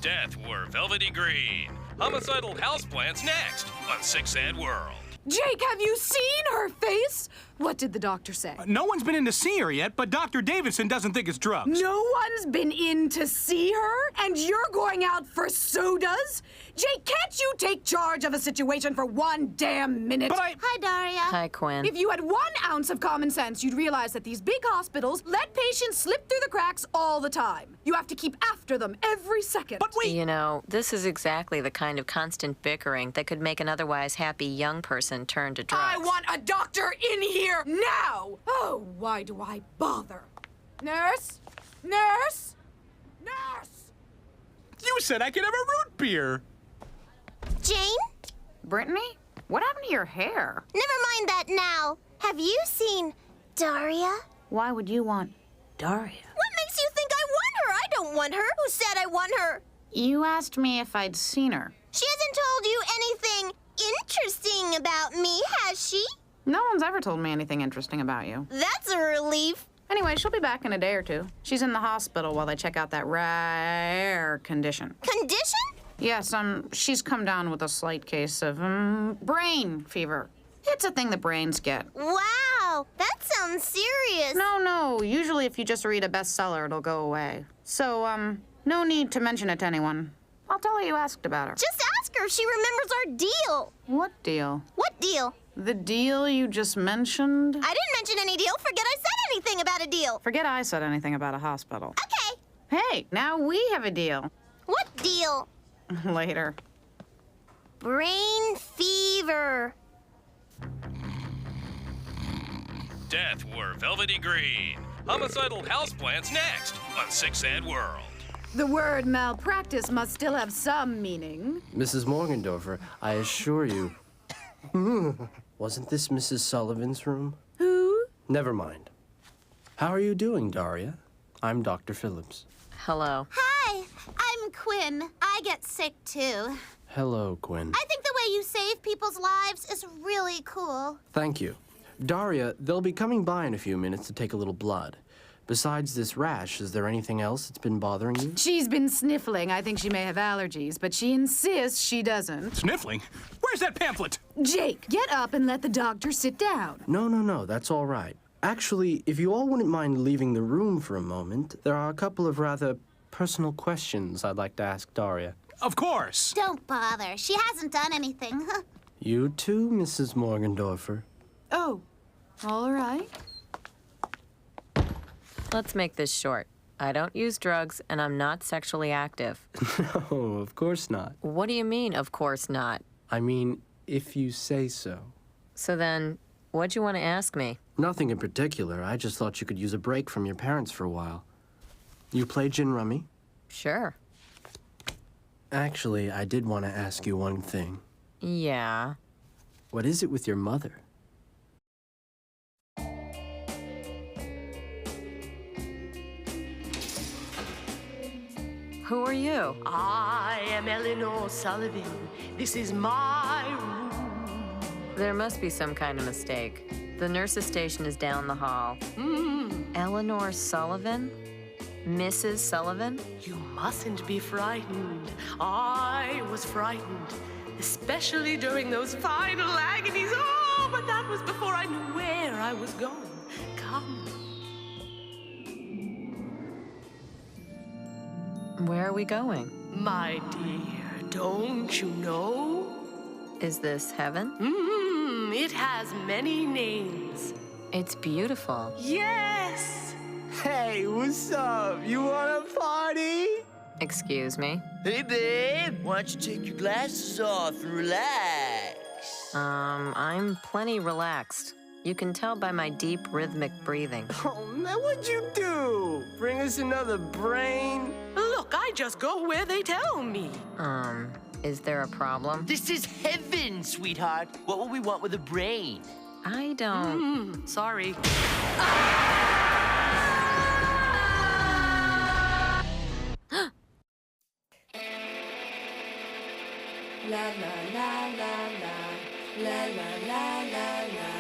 Death wore velvety green. Homicidal houseplants next on 6 Ad World. Jake, have you seen her face? What did the doctor say? No one's been in to see her yet, but Dr. Davidson doesn't think it's drugs. No one's been in to see her? And you're going out for sodas? Jake, can't you take charge of a situation for one damn minute? But Hi, Daria. Hi, Quinn. If you had 1 ounce of common sense, you'd realize that these big hospitals let patients slip through the cracks all the time. You have to keep after them every second. But wait! You know, this is exactly the kind of constant bickering that could make an otherwise happy young person turn to drugs. I want a doctor in here now! Oh, why do I bother? Nurse? Nurse? Nurse! You said I could have a root beer! Jane? Brittany? What happened to your hair? Never mind that now. Have you seen Daria? Why would you want Daria? What makes you think I want her? I don't want her. Who said I want her? You asked me if I'd seen her. She hasn't told you anything interesting about me, has she? No one's ever told me anything interesting about you. That's a relief. Anyway, she'll be back in a day or two. She's in the hospital while they check out that rare condition. Condition? Yes, she's come down with a slight case of, brain fever. It's a thing that brains get. Wow, that sounds serious. No, usually if you just read a bestseller, it'll go away. So, no need to mention it to anyone. I'll tell her you asked about her. Just ask her if she remembers our deal. What deal? What deal? The deal you just mentioned? I didn't mention any deal. Forget I said anything about a deal. Forget I said anything about a hospital. Okay. Hey, now we have a deal. What deal? Later. Brain fever. Death wore velvety green. Homicidal houseplants next on 6 Ad World. The word malpractice must still have some meaning. Mrs. Morgendorfer, I assure you. Wasn't this Mrs. Sullivan's room? Who? Never mind. How are you doing, Daria? I'm Dr. Phillips. Hello. Hi, I'm Quinn. I get sick too. Hello, Quinn. I think the way you save people's lives is really cool. Thank you. Daria, they'll be coming by in a few minutes to take a little blood. Besides this rash, is there anything else that's been bothering you? She's been sniffling. I think she may have allergies, but she insists she doesn't. Sniffling? Where's that pamphlet? Jake, get up and let the doctor sit down. No, that's all right. Actually, if you all wouldn't mind leaving the room for a moment, there are a couple of rather personal questions I'd like to ask Daria. Of course. Don't bother. She hasn't done anything. You too, Mrs. Morgendorfer. Oh, all right. Let's make this short. I don't use drugs, and I'm not sexually active. No, of course not. What do you mean, of course not? I mean, if you say so. So then, what'd you want to ask me? Nothing in particular. I just thought you could use a break from your parents for a while. You play gin rummy? Sure. Actually, I did want to ask you one thing. Yeah. What is it with your mother? Who are you? I am Eleanor Sullivan. This is my room. There must be some kind of mistake. The nurse's station is down the hall. Eleanor Sullivan? Mrs. Sullivan? You mustn't be frightened. I was frightened, especially during those final agonies. Oh, but that was before I knew where I was going. Come. Where are we going? My dear, don't you know? Is this heaven? It has many names. It's beautiful. Yes! Hey, what's up? You want a party? Excuse me? Hey, babe, why don't you take your glasses off and relax? I'm plenty relaxed. You can tell by my deep, rhythmic breathing. Oh, man, what'd you do? Bring us another brain? Look, I just go where they tell me. Is there a problem? This is heaven, sweetheart. What will we want with a brain? I don't... Sorry. La la la la la la la la la la.